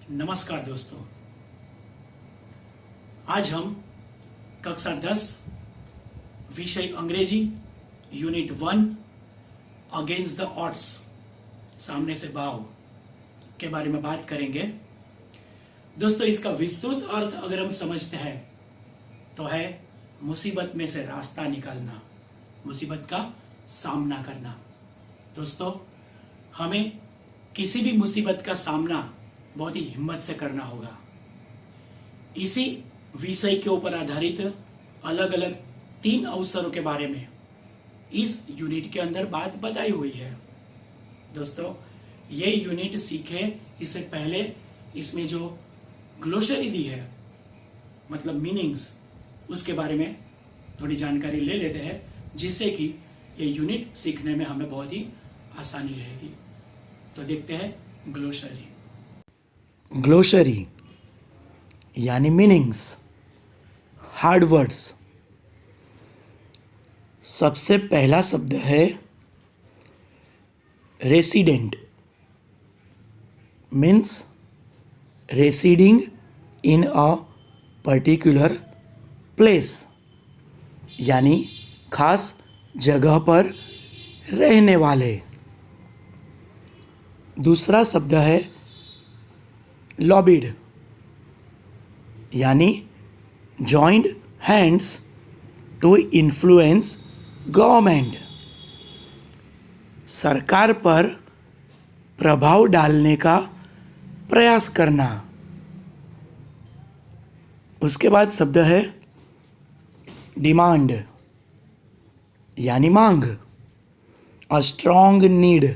नमस्कार दोस्तों, आज हम कक्षा 10 विषय अंग्रेजी यूनिट 1 अगेंस्ट द ऑड्स सामने से भाव के बारे में बात करेंगे। दोस्तों, इसका विस्तृत अर्थ अगर हम समझते हैं तो है मुसीबत में से रास्ता निकालना, मुसीबत का सामना करना। दोस्तों, हमें किसी भी मुसीबत का सामना बहुत ही हिम्मत से करना होगा। इसी विषय के ऊपर आधारित अलग अलग 3 अवसरों के बारे में इस यूनिट के अंदर बात बताई हुई है। दोस्तों, ये यूनिट सीखे इससे पहले इसमें जो ग्लोसरी दी है, मतलब मीनिंग्स, उसके बारे में थोड़ी जानकारी ले लेते हैं, जिससे कि ये यूनिट सीखने में हमें बहुत ही आसानी रहेगी। तो देखते हैं ग्लोसरी। ग्लोसरी यानी मीनिंग्स, हार्ड वर्ड्स। सबसे पहला शब्द है resident, means residing in a particular place, यानी खास जगह पर रहने वाले। दूसरा शब्द है लॉबिड, यानी joined hands to influence government, सरकार पर प्रभाव डालने का प्रयास करना। उसके बाद शब्द है डिमांड, यानी मांग, अ स्ट्रॉन्ग नीड,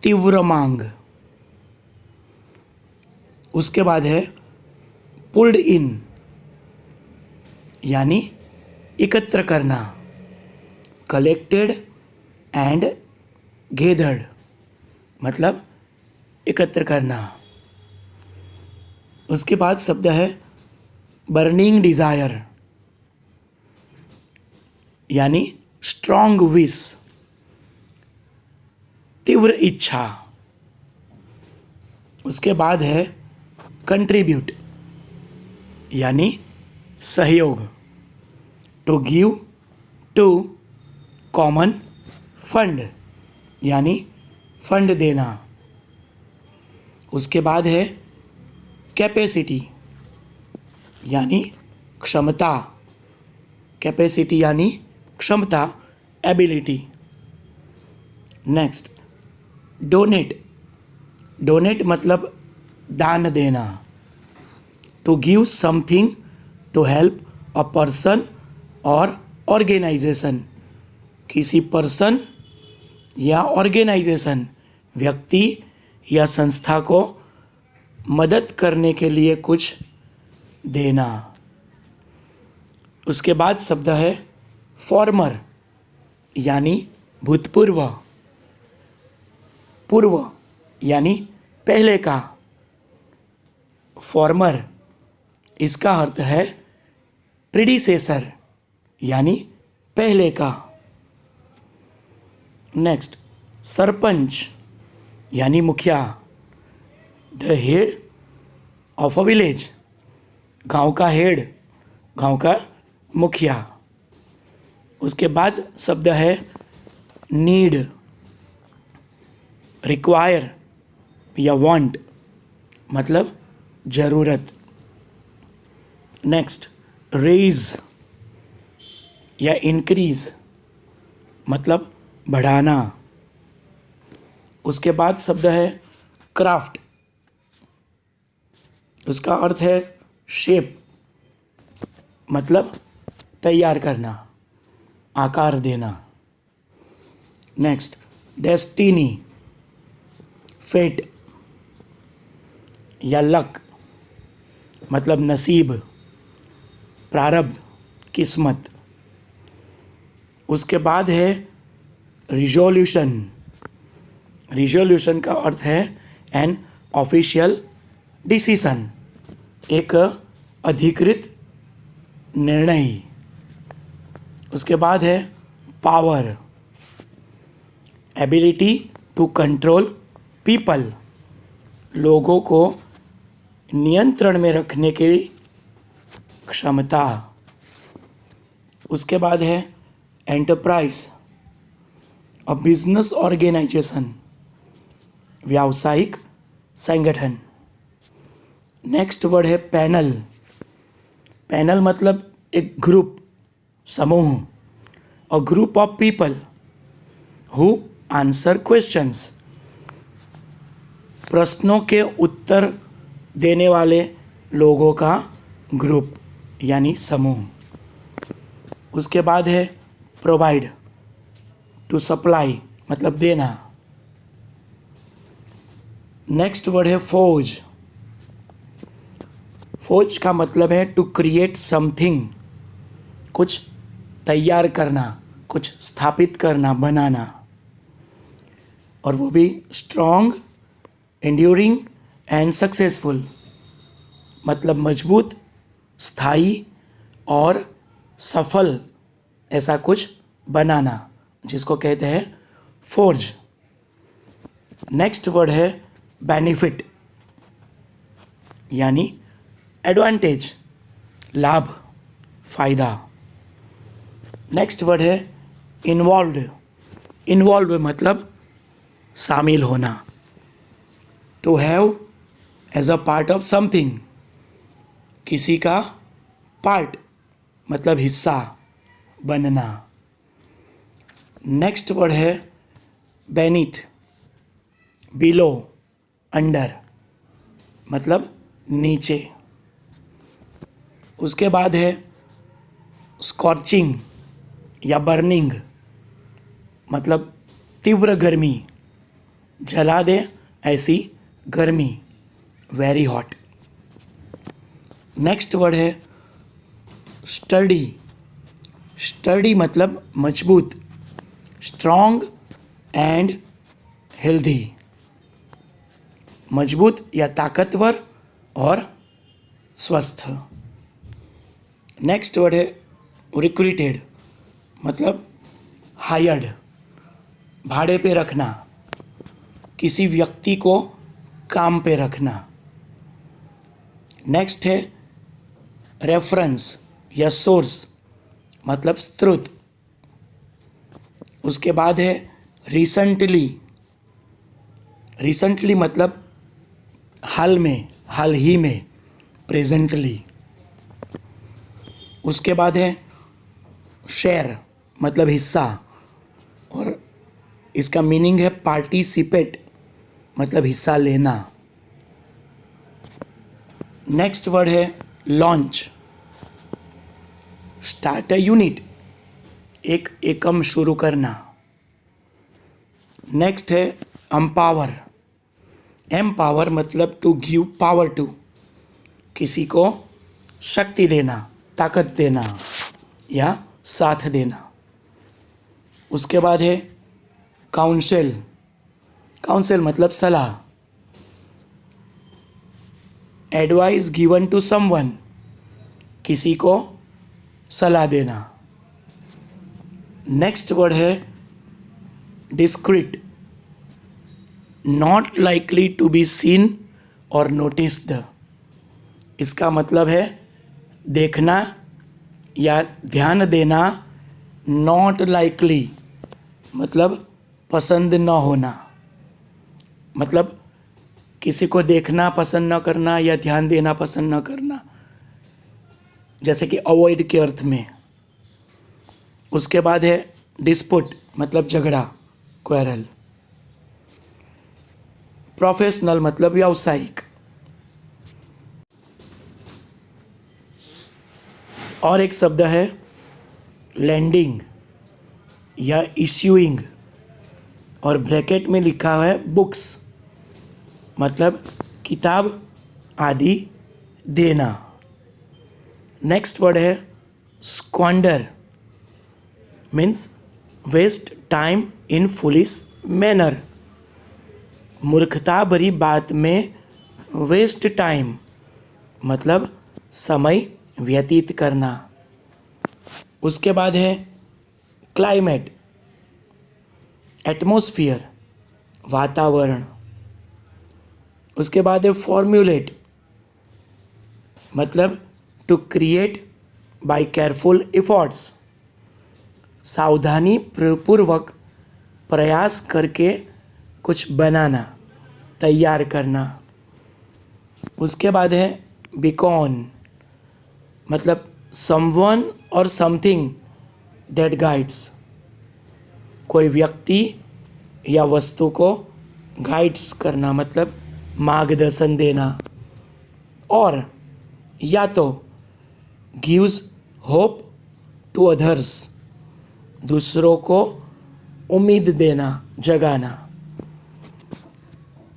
तीव्र मांग। उसके बाद है पुल्ड इन, यानी एकत्र करना, कलेक्टेड एंड गेदर्ड, मतलब एकत्र करना। उसके बाद शब्द है बर्निंग डिज़ायर, यानी स्ट्रॉन्ग विश, तीव्र इच्छा। उसके बाद है कंट्रीब्यूट, यानी सहयोग, to give to common fund, यानी फंड देना। उसके बाद है कैपेसिटी, यानी क्षमता, कैपेसिटी यानी क्षमता, एबिलिटी। नेक्स्ट डोनेट, डोनेट मतलब दान देना, to give something to help a person और ऑर्गेनाइजेशन, किसी पर्सन या ऑर्गेनाइजेशन, व्यक्ति या संस्था को मदद करने के लिए कुछ देना। उसके बाद शब्द है फॉर्मर, यानी भूतपूर्व, पूर्व यानी पहले का। फॉर्मर, इसका अर्थ है प्रीडिसेसर, यानी पहले का। नेक्स्ट सरपंच, यानी मुखिया, the head of a village, गांव का हेड, गांव का मुखिया। उसके बाद शब्द है नीड, रिक्वायर या वांट, मतलब ज़रूरत। नेक्स्ट रेज या इंक्रीज, मतलब बढ़ाना। उसके बाद शब्द है क्राफ्ट, उसका अर्थ है शेप, मतलब तैयार करना, आकार देना। नेक्स्ट डेस्टिनी, फेट या लक, मतलब नसीब, प्रारब्ध, किस्मत। उसके बाद है रिजोल्यूशन, रिजोल्यूशन का अर्थ है एन ऑफिशियल डिसीजन, एक अधिकृत निर्णय। उसके बाद है power, ability to control people, लोगों को नियंत्रण में रखने की क्षमता। उसके बाद है एंटरप्राइज, अ बिजनेस ऑर्गेनाइजेशन, व्यावसायिक संगठन। नेक्स्ट वर्ड है पैनल। पैनल मतलब एक ग्रुप, समूह, a group of people who answer questions, प्रश्नों के उत्तर देने वाले लोगों का ग्रुप यानी समूह। उसके बाद है प्रोवाइड, टू सप्लाई मतलब देना। नेक्स्ट वर्ड है फौज। फौज का मतलब है टू क्रिएट समथिंग, कुछ तैयार करना, कुछ स्थापित करना, बनाना, और वो भी स्ट्रॉन्ग, एंड्यूरिंग एंड सक्सेसफुल, मतलब मजबूत, स्थायी और सफल, ऐसा कुछ बनाना, जिसको कहते हैं फोर्ज। नेक्स्ट वर्ड है बेनिफिट यानी एडवांटेज, लाभ, फायदा। नेक्स्ट वर्ड है इन्वॉल्व्ड। इन्वॉल्व मतलब शामिल होना, to have as a part of something, किसी का पार्ट मतलब हिस्सा, बनना। नेक्स्ट वर्ड है बेनीथ, बिलो, अंडर मतलब नीचे। उसके बाद है स्कॉर्चिंग या बर्निंग, मतलब तीव्र गर्मी, जला दे ऐसी गर्मी, वेरी हॉट। नेक्स्ट वर्ड है स्टडी। स्टडी मतलब मजबूत, स्ट्रॉन्ग एंड हेल्दी, मजबूत या ताकतवर और स्वस्थ। नेक्स्ट वर्ड है रिक्रूटेड, मतलब हायर्ड, भाड़े पे रखना, किसी व्यक्ति को काम पे रखना। नेक्स्ट है रेफरेंस या सोर्स, मतलब स्रोत। उसके बाद है रिसेंटली। रिसेंटली मतलब हाल में, हाल ही में, प्रेजेंटली। उसके बाद है शेयर मतलब हिस्सा, और इसका मीनिंग है पार्टिसिपेट मतलब हिस्सा लेना। नेक्स्ट वर्ड है लॉन्च, स्टार्ट अ यूनिट, एक एकम शुरू करना। नेक्स्ट है एम्पावर। एम्पावर मतलब टू गिव पावर टू, किसी को शक्ति देना, ताकत देना या साथ देना। उसके बाद है काउंसिल। काउंसिल मतलब सलाह, एडवाइस गिवन टू समवन, किसी को सलाह देना। नेक्स्ट वर्ड है discreet, not likely to be seen और नोटिस्ड। इसका मतलब है देखना या ध्यान देना, नॉट लाइकली मतलब पसंद न होना, मतलब किसी को देखना पसंद न करना या ध्यान देना पसंद न करना, जैसे कि अवॉइड के अर्थ में। उसके बाद है डिस्प्यूट मतलब झगड़ा, क्वेरल। प्रोफेशनल मतलब व्यावसायिक। और एक शब्द है लैंडिंग या इश्यूइंग, और ब्रैकेट में लिखा हुआ है बुक्स, मतलब किताब आदि देना। नेक्स्ट वर्ड है squander, means waste time in foolish manner, मूर्खता भरी बात में वेस्ट टाइम मतलब समय व्यतीत करना। उसके बाद है क्लाइमेट, एटमॉस्फेयर वातावरण। उसके बाद है फॉर्म्यूलेट, मतलब to create by careful efforts, सावधानी पूर्वक प्रयास करके कुछ बनाना, तैयार करना। उसके बाद है बिकॉन, मतलब समवन और समथिंग दैट गाइड्स, कोई व्यक्ति या वस्तु को गाइड्स करना, मतलब मार्गदर्शन देना। और या तो गिव्स होप टू अदर्स, दूसरों को उम्मीद देना, जगाना।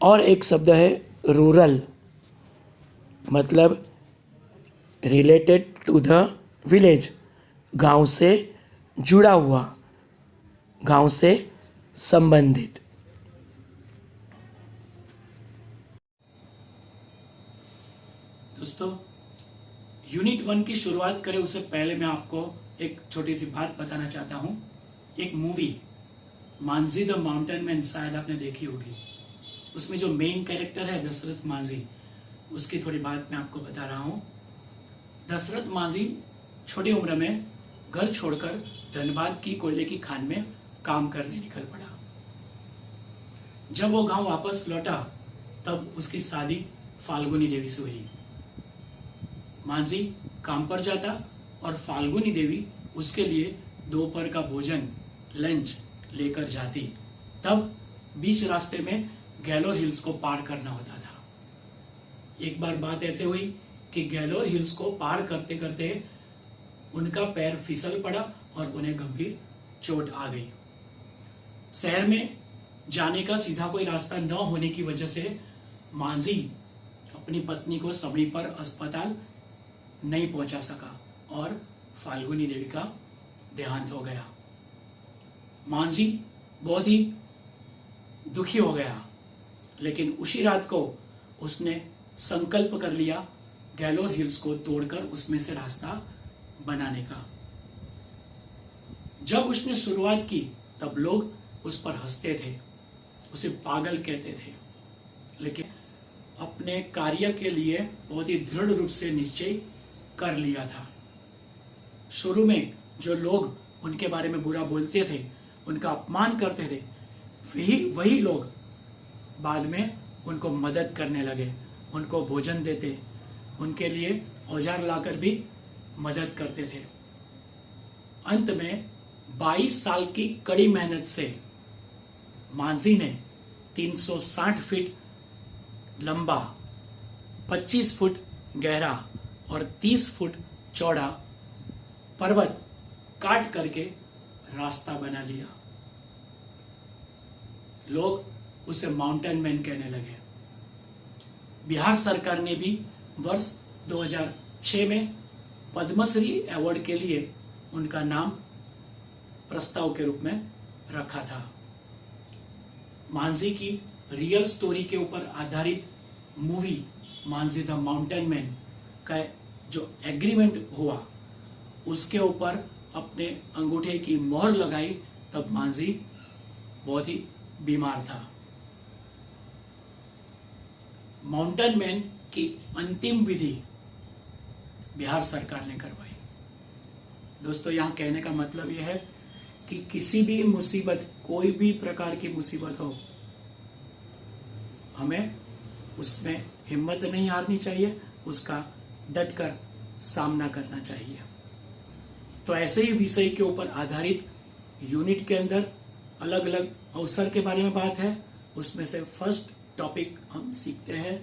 और एक शब्द है रूरल, मतलब रिलेटेड टू द विलेज, गांव से जुड़ा हुआ, गांव से संबंधित। दोस्तों, यूनिट 1 की शुरुआत करें उससे पहले मैं आपको एक छोटी सी बात बताना चाहता हूं। एक movie Manjhi the mountain man, शायद आपने देखी होगी। उसमें जो मेन कैरेक्टर है दशरथ मांझी, उसकी थोड़ी बात मैं आपको बता रहा हूं। दशरथ मांझी छोटी उम्र में घर छोड़कर धनबाद की कोयले की खान में काम करने निकल पड़ा। जब वो गांव वापस लौटा तब उसकी शादी फाल्गुनी देवी से हुई। मांझी काम पर जाता और फाल्गुनी देवी उसके लिए दोपहर का भोजन, लंच लेकर जाती। तब बीच रास्ते में गैलोर हिल्स को पार करना होता था। एक बार बात ऐसे हुई कि गैलोर हिल्स को पार करते करते उनका पैर फिसल पड़ा और उन्हें गंभीर चोट आ गई। शहर में जाने का सीधा कोई रास्ता न होने की वजह से मांझी अपनी पत्नी को समय पर अस्पताल नहीं पहुंचा सका और फाल्गुनी देवी का देहांत हो गया। मांझी बहुत ही दुखी हो गया, लेकिन उसी रात को उसने संकल्प कर लिया गैलोर हिल्स को तोड़कर उसमें से रास्ता बनाने का। जब उसने शुरुआत की तब लोग उस पर हंसते थे, उसे पागल कहते थे, लेकिन अपने कार्य के लिए बहुत ही दृढ़ रूप से निश्चय कर लिया था। शुरू में जो लोग उनके बारे में बुरा बोलते थे, उनका अपमान करते थे, वही लोग बाद में उनको मदद करने लगे, उनको भोजन देते, उनके लिए औजार लाकर भी मदद करते थे। अंत में 22 साल की कड़ी मेहनत से मांझी ने 360 फीट लंबा, 25 फुट गहरा और 30 फुट चौड़ा पर्वत काट करके रास्ता बना लिया। लोग उसे माउंटेन मैन कहने लगे। बिहार सरकार ने भी वर्ष 2006 में पद्मश्री अवार्ड के लिए उनका नाम प्रस्ताव के रूप में रखा था। मांझी की रियल स्टोरी के ऊपर आधारित movie Manjhi the mountain man का जो एग्रीमेंट हुआ, उसके ऊपर अपने अंगूठे की मोहर लगाई तब मांझी बहुत ही बीमार था। माउंटेन मैन की अंतिम विधि बिहार सरकार ने करवाई। दोस्तों, यहां कहने का मतलब यह है कि किसी भी मुसीबत, कोई भी प्रकार की मुसीबत हो, हमें उसमें हिम्मत नहीं हारनी चाहिए, उसका डटकर सामना करना चाहिए। तो ऐसे ही विषय के ऊपर आधारित यूनिट के अंदर अलग अलग अवसर के बारे में बात है। उसमें से फर्स्ट टॉपिक हम सीखते हैं